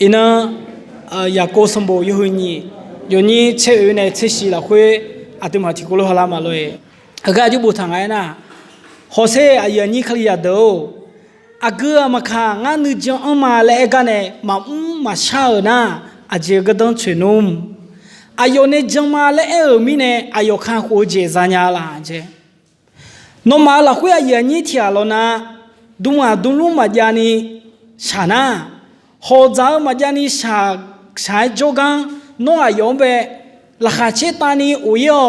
อินะอยากโกสมบูอยู่นี่อยู่นี่เชื่อในเชื่อสิละคุยอาตุมาที่กุลฮาลามาเลยก็อาจจะพูดทางไงนะโฮเซ่อายุนี้ขลียดดูอากูมาข้างงานนึกจังมาเล่กันเนี่ยมาเช่านะอาจจะก็ต้องช่วยนุ่มอายุเนี่ยจังมาเล่มีเนี่ยอายุข้างหัวเจสัญญาละเจน้องมาละคุยอายุนี้ที่เรานะดูมาดูลุมาจานี่ชนะโฮจ้ามาจานี่ชายโจกันน้องอายุเบลักเชตานี่อุยอ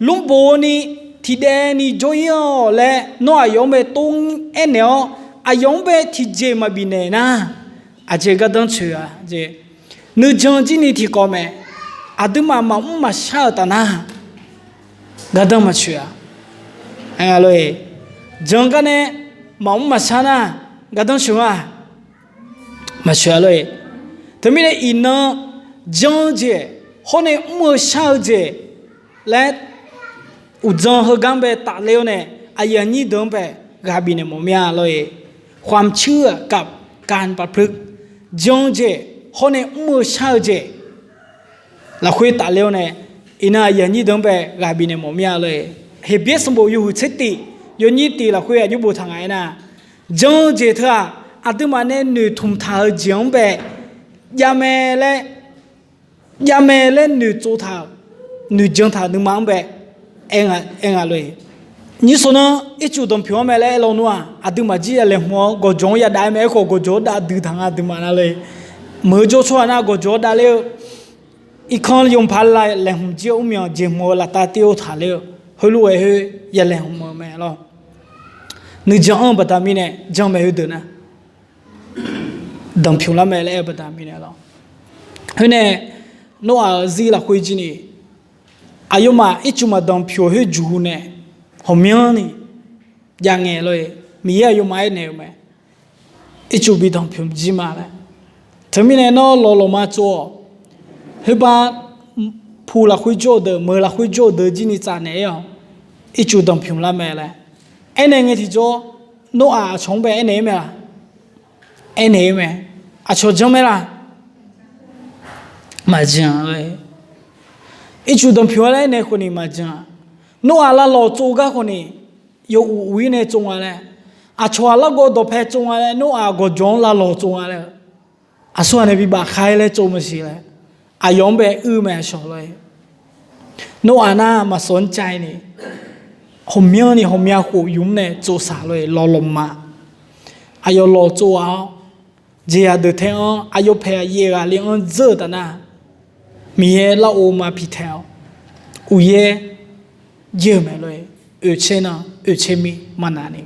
ลุงโบนี่ที่เดนี่โจยอและน้องอายุเบตรงเอ็นเนาะอายุเบที่เจมาบินเนนะอาเจก็ต้องเชื่อเจนึกจังจีนี่ที่ก็แม่อาดูมาเช่าตานะก็ต้องมาเชื่อเอ็งเลยจังกันเนี่ยมาเช่านะก็ต้องเชื่อมาเชื่อเลยแต่ไม่ได้อินนะจังเจคนเนี่ยมาเช่าเจและอุจจาระกันเบตาเลี้ยวเนี่ยอายุนี้เดิมเบกาบินเนี่ยมมีอะไรความเชื่อกับการประพฤติจังเจคนเนี่ยมาเช่าเจเราคุยตาเลี้ยวเนี่ยอินาอายุนี้เดิมเบกาบินเนี่ยมมีอะไรเฮเบียสมบูรณ์อยู่เฉยๆอยู่นี่ตีเราคุยอายุบุทางไหนนะจังเจเถอะอาตุมาเนี่ยหนูทุ่มเท้าจังเบยาเมเล่หนูจูเท้าหนูจังเท้าหนูมังเบเองอะเลยนี่ส่วนนั้นอีจุดตรงผิวแม่เล่เราหนูอาตุมาจีอะไรหัวก็จงอย่าได้แม่ก็จงได้ดื้อทางอาตุมานั่นเลยเมื่อจงชัวนะก็จงได้เลยอีกคนยงพันไล่แหลงเจ้าเมียเจมัวละตาเตี้ยวถ่ายเลยเฮ้ยรู้ไอ้เฮ้ยอย่าแหลงมัวแม่เราหนูจังปตามีเนี่ยจังไม่เห็นนะดังผิวละแม่เล่ปตามีเนี่ยเราเฮ้ยเนี่ยน้องจีละคุยจีนี่อายุมาอีจุมาดังผิวเฮ้ยจูเนี่ยหอมยังนี่ยังไงเลยมีอายุมาเนี่ยไหมอีจูบีดังผิวจีมาเลยถ้ามีเนี่ยน้องรอมาจ่อเฮ้ยบ้าผู้ละคุยจ่อเดอเมื่อละคุยจ่อเดอจีนี่จานเนี่ยอีจูดังผิวละแม่เลยไอ้เนี่ยไงที่จ่อน้องชงไปไอ้เนี่ยไหมล่ะไอ้เนี่ยไหมชงจังไหมล่ะมาจังเลยอีจุดดังผิวอะไรเนี่ยคนนี้มาจังนู้อาละหล่อจูก้าคนนี้อยู่วิ่งเนี่ยจงอะไรชัวละก็ดบเพจงอะไรนู้อาก็จงละหล่อจงอะไรส่วนเนี่ยพี่บ้าใครเลยจงมาสิเลยยอมไปแม่ชอเลยนู้อาน่ามาสนใจนี่หอมเมียนี่หอมเมียหูยุ่มเนี่ยจูสาเลยหล่อลมมาหล่อจูเอาเจียเดือดเทงยุเพย์เยอะเลี้ยงเจอแต่น่ะมีละโอมาพิเทลอุเยเยอะไหมเลยเชนะเชมีมานานี่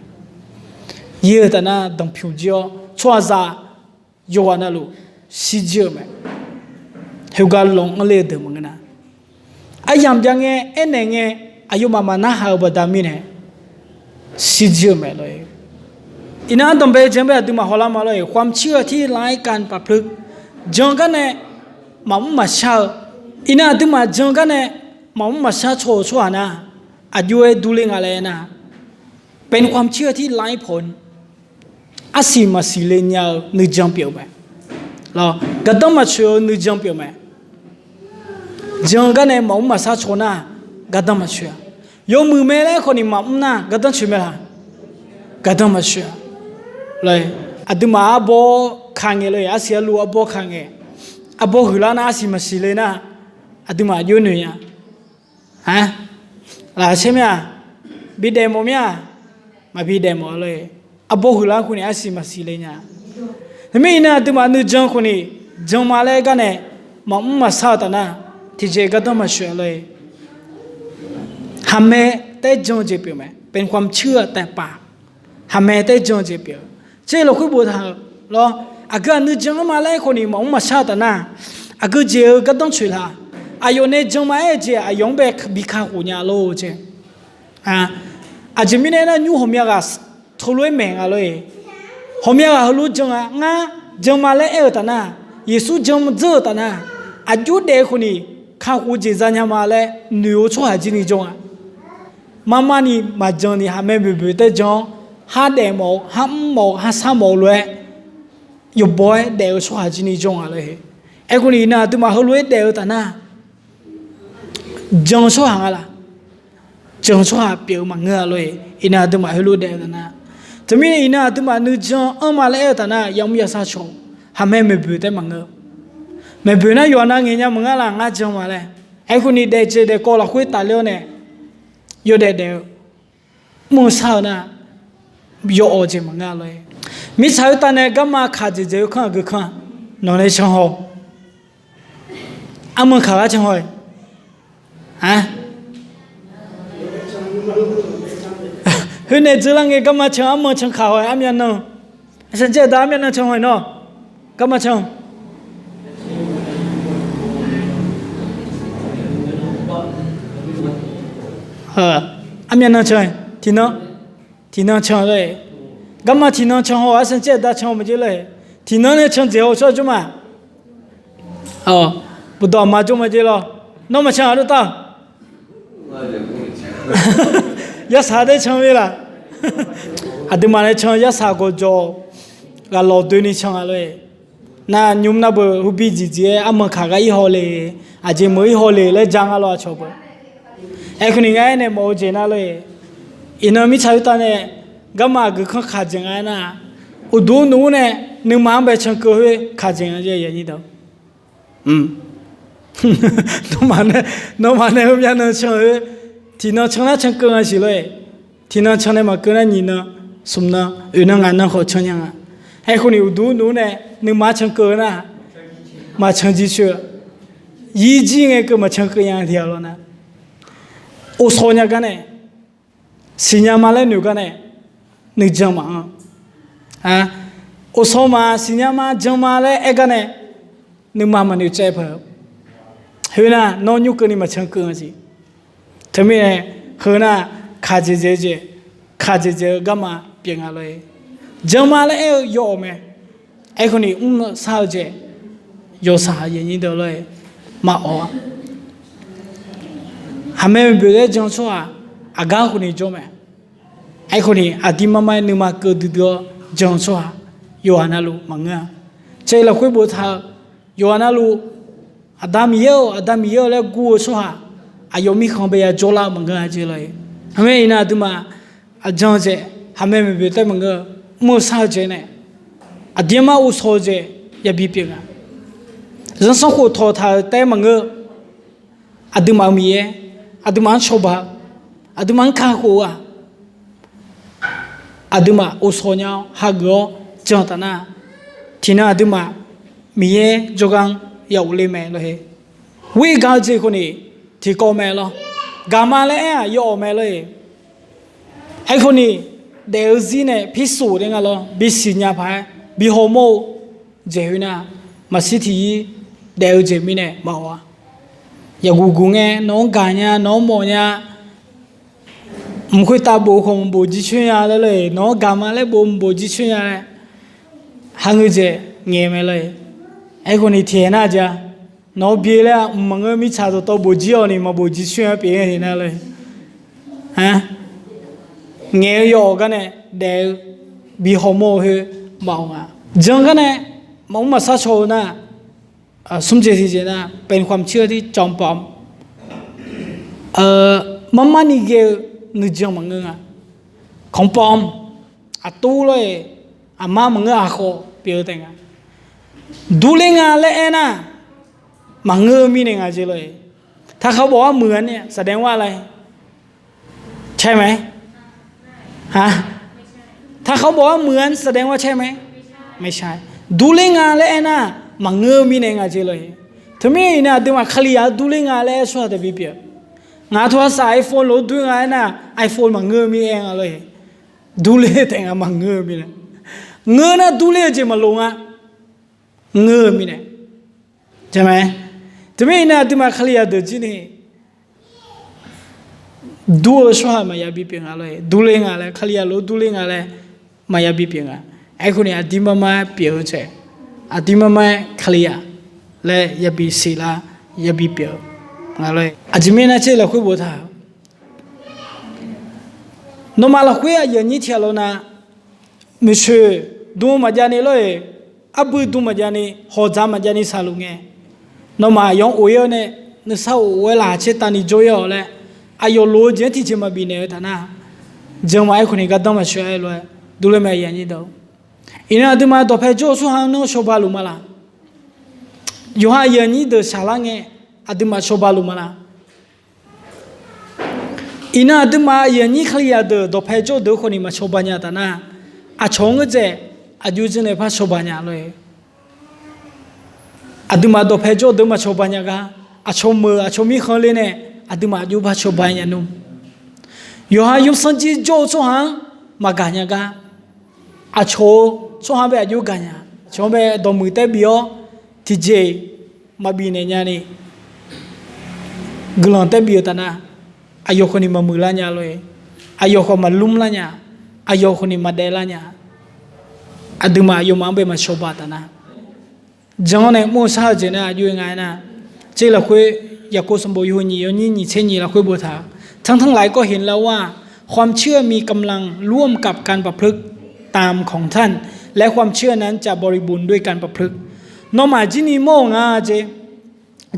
เยอะแต่น่ะดังผิวเจียวชัวร์จะยวนนั่นลูสิเยอะไหมเฮกันลงอะไรเดิมกันนะยามจังเงี้ยเนี่ยเงี้ยอายุมาน่าหาบัดามีเนี่ยสิเยอะไหมเลยอินาตมเบจมเบตุมาฮอลามาเลยความเชื่อที่ไร้การประพฤติจังกันเนี่ยมาเช่าอินาตุมาจังกันเนี่ยมาเช่าโชว์ชัวนะอายุดูเรื่องอะไรนะเป็นความเชื่อที่ไร้ผลอาศิมาสิเลนยาวนึกจังเปียวไหมเราก็ต้องมาเชื่อนึกจังเปียวไหมจังกันเนี่ยมาเช่าโชว์นะก็ต้องมาเชื่อยกมือแม่เลยคนนี้นะก็ต้องเชื่อไหมล่ะก็ต้องมาเชื่อเลยดูมาบอขังเงเลยอาเซียลูบอขังเงบอหือลานาสิมาสิเลยนะดูมาอยู่หนึ่งฮะล่ะใช่ไหมบิดเดโมเนี่ยมาบิดเดโมเลยบอหือลาคนนี้อาสิมาสิเลยเนี่ยแต่ไม่นะดูมาหนึ่งจังคนนี้จังมาเลยกันเนี่ยมาสาวตานะที่เจก็ต้องมาเชื่อเลยทำไมแต่จังเจ็บไหมเป็นความเชื่อแต่ปากทำไมแต่จังเจ็บเจ้าเราคุยบูทาหรอก็นึกจังมาเลยคนนี้มาชาตนะก็เจ้าก็ต้องช่วยละอายุเนี่ยจังมาเจ้ายังเบกบิขาหูเนี่ยโลเจ้าจะมีเนี่ยนะยูหอมยากาทุลุยแมงเลยหอมยาการู้จังงั้นจังมาเลยตนะเยซูจังเจอตนะอายุเด็กคนนี้ข้าหูเจ้าเนี่ยมาเลยนิวช่วยจีนี่จังมานี่มาจังนี่หาไม่เบื่อแต่จังหาเดโมหาโมหาสามโมเลย อยู่บ่อยเดี๋ยวชวาจีนี่จงอะไรไอ้คนนี้นะตัวมาเขารู้เดี๋ยวแต่น่ะจงชวาอะไรจงชวาเปียวมังเงาเลยอีน่าตัวมาเขารู้เดี๋ยวแต่น่ะจะมีอีน่าตัวมานึกจงมาแล้วแต่น่ะยังไม่อยากซาชงทำให้ไม่เบื่อแต่มังเงาไม่เบื่อนะอยู่นั่งเงี้ยมังเงาละง่าจงมาเลยไอ้คนนี้เดี๋ยวเจเดี๋ยวก็เราคุยตาเลี้ยวเนี่ยอยู่เดี๋ยวมึงสาวน่ะอยู่อเจมังเงาเลยมิชาวตาเนี่ยก็มาขาดเจอข้างก็ข้างนอนในช่องหออามึงขาดช่องหอยฮะเฮ้ยเนี่ยจุลังเองก็มาช่องอามึงช่องขาดหอยอามีนนฉันเจอดามีนนช่องหอยเนาะก็มาช่องอามีนนช่องที่น้องช่องเลยก็มาที่น้องช่องหัวฉันเจอดาช่องไม่เจอเลยที่น้องเนี่ยช่องเจ้าชอบจุมา不到嘛就没这了，那么强都到，要啥的强没了，对嘛的强要啥个做，老对你强了，那你们那不会比自己俺们看个以后嘞，这没以后嘞来讲个了，瞧不？可能俺呢没见那嘞，因为没参与到呢，干嘛个看见俺呐？我多努呢，你妈白强个会看见俺这原因的，너만에 오면은 티나 청나 청거가 싫어해 티나 청에 막거나 니나 숨나 은행 안 나고 청냥아 해군이 우두 눈에 너 마청거나 마청지슈 이징에 그 마청거야 되어로나 오소냐가네 시냐말에 누가네 늦정마 오소마 시냐마 정말에 애가네 너마만 유죄버เฮ้ยนะน้องยุคนี้มาเชิงเกินสิทำไมเนี่ยเฮ้ยนะขาดเจก็มาเปลี่ยนอะไรจะมาแล้วยอมไหมไอ้คนนี้สาวเจยอสาวอย่างนี้เดียวเลยมาอ๋อทำไมไม่เบื่อจังชัวอากาคนนี้จบไหมไอ้คนนี้อาทิตย์มาไม่นึกมาเกิดตัวจังชัวอยู่อันนั้นลูกมังเงาใจเราคุยบุตรอยู่อันนั้นลูกอาดามีเยอะแล้วกูชัวอายุมีของเบียโจลามังเงาเจเลยทำไมน่าตัวมาอาจารย์เจทำไมไม่เบื่อแต่มังเงามือสาวเจเนี่ยอาเดียมาอุโสเจอย่าบีบยังอ่ะฉันส่งหัวทอทาแต่มังเงาอาดูมามีอาดูมาชอบอาดูมาข้าหัวอาดูมาอุโสเนาฮักโกจังตานาที่น่าอาดูมามีจกังยาวเลยแม่เลยวิกาเจคนนี้ที่ก่อแม่ละกามาเลยยอแม่เลยไอ้คนนี้เดี๋ยวจีเนี่ยพิสูจน์ยังไงล่ะบิสิญญาพายบิโฮโมเจวินามาสิทีเดี๋ยวเจมิเนี่ยมาว่าอย่ากูงเงน้องกาเนี่ยน้องโมเนี่ยไม่ค่อยตาโบคงโบจิช่วยยาเลยน้องกามาเลยโบจิช่วยยาเลยหังเจเงี้ยไม่เลยไอ้คนนี้เทียน่าจะน้องเบี้ยแล้วมังเงมิชาตัวโบจิอ๋อนี่มาโบจิช่วยเปียเห็นอะไรฮะเงี้ยยอกันเนี่ยเดี๋ยวบีโฮโมเฮมาอ่ะจังกันเนี่ยมันมาซาโชนะสมเจติเจนะเป็นความเชื่อที่จอมปลอมมันนี่เกนึกจังมังเงอ่ะของปลอมตู้เลยมามังเงอาโคเปียแต่งอ่ะดูเล่งอะไรนะมังเงมีเนี่ยไงเจเลยถ้าเขาบอกว่าเหมือนเนี่ยแสดงว่าอะไรใช่ไหมฮะถ้าเขาบอกว่าเหมือนแสดงว่าใช่ไหมไม่ใช่ดูเล่งอะไรนะมังเงมีเนี่ยไงเจเลยทำไมเนี่ยเดี๋ยวมาขลียดูเล่งอะไรชัวร์แต่บีเปียงาทัวร์สายไอโฟนรถดูไงนะไอโฟนมังเงมีเองอะไรดูเล่แต่งมังเงมีเนี่ยเงนะดูเล่เจมาลงอ่ะเงือมีเนี่ยใช่ไหมทำไมเนี่ยที่มาขลียเดือดจีนี่ดูชัวร์มายาบีเปียงอะไรดูเล่งอะไรขลียรู้ดูเล่งอะไรมายาบีเปียงอ่ะไอ้คนนี้อดีมาไม่เปียงเจอดีมาไม่ขลียและยาบีศิลายาบีเปียงอะไรอาจจะไม่น่าเชื่อเราคุยบ่ท่าโนมาเราคุยอย่างนี้เที่ยวแล้วนะไม่เชื่อดูมาจานี่เลย อับดุมาจานี่หอจามาจานี่สาลุงเงนมายองโอยเนี่ยนึกเศร้าเวลาเชตานิโจยอเลยอายุโลเจที่จะมาบินเนี่ยท่านะจังหวะคนนี้ก็ต้องมาช่วยเลยดูเลยไม่ยันยี่ดาวอินาดูมาตัวเพจโจสุฮานุชอบาลุมาละยูฮายันยี่เดชาลังเงอดูมาชอบาลุมาละอินาดูมายันยี่ขลียเดตัวเพจโจเดคนนี้มาชอบานี่ท่านะอาชงเจอายุเจเนี่ยพาชอบานี่เลยอดูมาตัวเพจโจเดมาชอบานี่ก็อาชมมืออาชมีคนเลยเนี่ยอดูมาอยู่พาชอบานี่นุ่มยูฮายุสันจิโจสุฮามากันยังก็อาชอสุฮาเบอายุกันยังชมเบตัวมือเตบิโอที่เจมาบินเนี่ยนี่กลังเตบิโอตานะอายุคนนี้มามือละเนี่ยเลยอายุคนมาลุ่มละเนี่ยอายุคนนี้มาเดละเนี่ยอดูมาอายุมันเบมาชอบาตานะจังเนี่ยมูซาเจเนี่ยอายุยังไงนะเจละคุยอยากโกสมบูรณ์อยู่นี่เช่นนี้ละคุยบัวถาทั้งหลายก็เห็นแล้วว่าความเชื่อมีกำลังร่วมกับการประพฤติตามของท่านและความเชื่อนั้นจะบริบูรณ์ด้วยการประพฤตินอกมาจินีโมงาเจ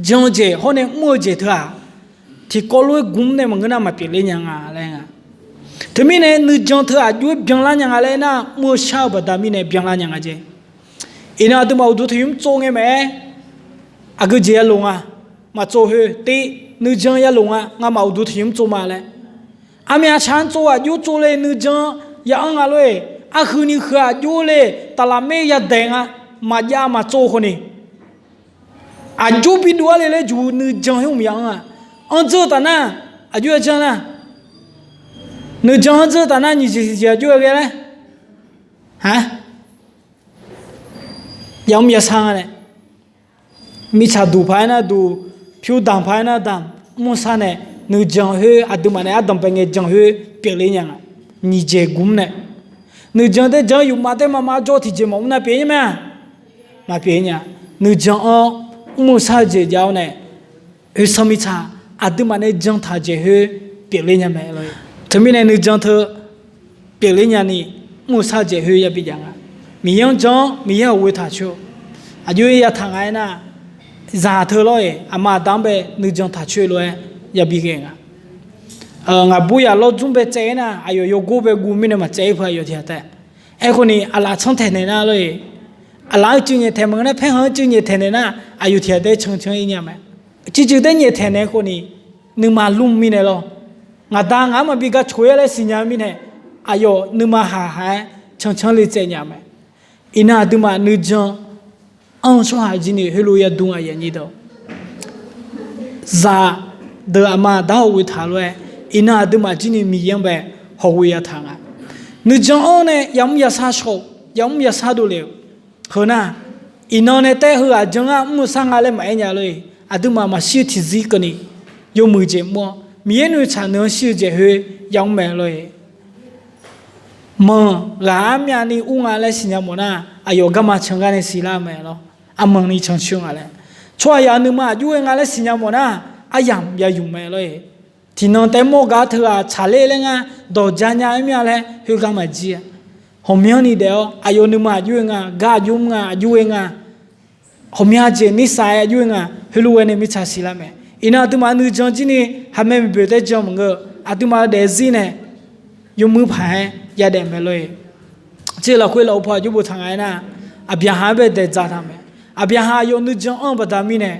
จงเจเขาเนี่ยมัวเจเถอะที่ก็รู้กุมเนี่ยมันก็น่ามาเปลี่ยนยังไงอะไรเงี้ยถึงมีเนี่ยนึกจงเถอะอยู่เบียงล้านยังไงเลยนะมัวชาวบ้านมีเนี่ยเบียงล้านยังไงเจอินาตัวมาดูที่ยุ่งโจงไงแม่อากูเจียลงอ่ะมาโจเหตีนึกจังยาลงอ่ะงามาดูที่ยุ่งโจมาเลยอามีอาชานโจอ่ะยุ่งโจเลยนึกจังยาอังอะไรอาคืนนี้คืออายุเลยตลาดไม่ยาแดงอ่ะมายามาโจคนนี้อายุปีดัวเลยอยู่นึกจังให้ผมยังอ่ะอันเจอตานะอายุจังนะนึกจังอันเจอตานะนี่จะอายุอะไรเลยฮะยังมีสังอะไรมีชาดูภายนะดูผิวดำภายนะดำมุสาเนี่ยนึกจังให้อดูมาเนี่ยอดำเป็นไงจังให้เปลี่ยนยังไงนี่เจกุมเนี่ยนึกจังแต่จังอยู่มาแต่มาโจที่เจมันน่าเปลี่ยนไหมมาเปลี่ยนเนี่ยนึกจังมุสาเจเจ้าเนี่ยสมิชาอดูมาเนี่ยจังท่าเจให้เปลี่ยนยังไงเลยถ้ามีเนี่ยนึกจังเธอเปลี่ยนยังนี่มุสาเจให้ยังเป็นยังไงมีอย่างจังมีอย่างวิถาชัวอายุยาทางไงนะจาเธอเลยอามาดังเบนึกจังท่าช่วยเลยอย่าบีเก่งอ่ะงาบุยาเราจุ่มเบเจนะอายุโยกูเบกูมิเนี่ยมาเจพายอยู่ที่แต่ไอ้คนนี้อาลาช่างแทนเนี่ยนะเลยอาลาจึงเนี่ยแทนมันนะเพ่งเขาจึงเนี่ยแทนเนี่ยนะอายุที่แต่ช่างอีเนี่ยไหมจริงๆแต่เนี่ยแทนเนี่ยคนนี้นึกมาลุ่มมิเนี่ยหรองาดังอามาบีก็ช่วยอะไรสิเนี่ยมิเนี่ยอายุนึกมาหาช่างเลยเจเนี่ยไหมอินาดูมานึกจังอันช่วยจีนี่ให้รู้ยาดูอะไรอย่างนี้ตัวซาเดออามาดาววิถาเลยอินาดูมาจีนี่มีอย่างแบบหอวิยาทางอ่ะนึกจังอันเนี่ยยังไม่ซาโชยังไม่ซาดูเลยเหรอนะอินาเนี่ยแต่หัวจังอ่ะมุสังอะไรไม่เนี่ยเลยอาดูมาชื่อที่ซีกันนี่ยมือเจ็บมั้งมีเนื้อชาเนื้อชื่อเจ็บเหรอยังไม่เลยมังลามยานี่อุ้งอะไรสิเนี่ยมั้งนะอายุก็มาเชิงกันในศิลาไม่หรออามังนี่ช่างช่วงอะไรช่วยยานึกมาอยู่ยังอะไรสิเนี่ยมั้งนะอายามยาอยู่ไม่เลยที่นั่นแต่โมกาเธอชาเล่เลยไงดอกจันยาไม่อะไรฮิวกามาจีหอมยังนี่เดียวอายุนึกมาอยู่ยังไงกาอยู่ยังไงอยู่ยังไงหอมยังเจนิสัยอยู่ยังไงฮิลูเวนี่มิชาศิลาไม่อินาตุมานึกจังจีนี่ทำไมไม่เปิดได้จังมึงก็อาตุมาเดซี่เนี่ยยมือผายยาเด่นไปเลยเจ้าเราคุยเราพออยู่บนทางไหนนะอาบยาหาไปเดจ้าทำไมอาบยาหาโยนึกจังอันบัดมีเนี่ย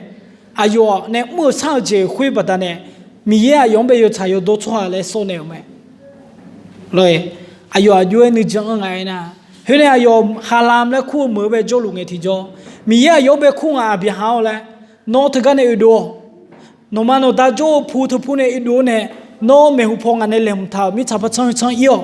อายุเนี่ยเมื่อเช้าเจ้าคุยบัดเนี่ยมีเยอะยงไปอยู่ชายอยู่ตัวชัวร์เลยโซเนลไหมเลยอายุนึกจังอันไงนะเฮ้ยเนี่ยอายุฮาลามและคู่มือไปโจลุงเอที่โจมีเยอะยงไปคู่อาบยาหาเลยโน้ตกันเนี่ยดูโนมาโนตาโจพูเนี่ยดูเนี่ยโนเมหุพงอันเนี่ยเลี้ยงท้ามีชาวบ้านช่างเยอะ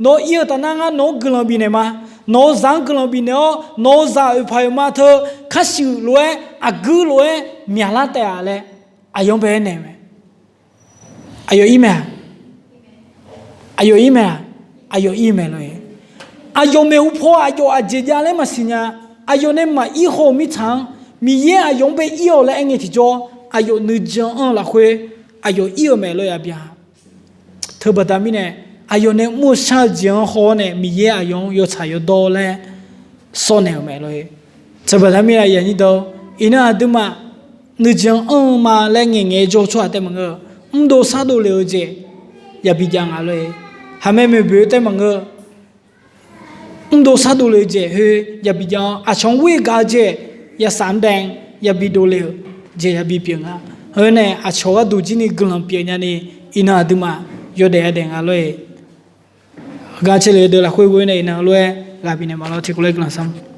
โนเยอะแต่นั่งโนกลังบินเนี่ยมาโนจังกลังบินเนี่ยโนจ่าอุปายมาเธอข้าศึกรวยอากูรวยมีอะไรแต่อะไรอายุเป็นเนี่ยไหมอายุอีเมลอายุอีเมลเลยอายุเมหุพออายุอาเจียเลยมาสิเนี่ยอายุเนี่ยมาอีโฮมิชังมีเยอะอายุเป็นอีโอเลยเองที่จ่ออายุนึกจังละคุยอายุอีเมลเลยอาเบียเธอบัดมีเนี่ยอายุเนี่ยมุชาจีนหัวเนี่ยมีเยอะอายุยศชายโดเลยโซเนลเมลเลย จะแบบนั้นมีอะไรอย่างนี้ดูอินาดูมานึกจังมาแรงเงี้ยโจชัวแต่มังเอดูซาดูเลยเจอย่าพิจารณาเลยหาไม่เบื่อแต่มังเอดูซาดูเลยเจเฮ้ยอย่าพิจารณาอาช่องวิ่งกาเจอย่าสามแดงอย่าบิดูเลยเจอย่าบิเปียงอ่ะเฮ้ยเนี่ยอาช่องดูจีนี่กลุ่มเปียงนี่อินาดูมาโยเดียเด้งอ่ะเลยกาเชเลยเดี๋ยวเราคุยกันในนั้นเลยกาบินมาเราที่คุยกันซ้ำ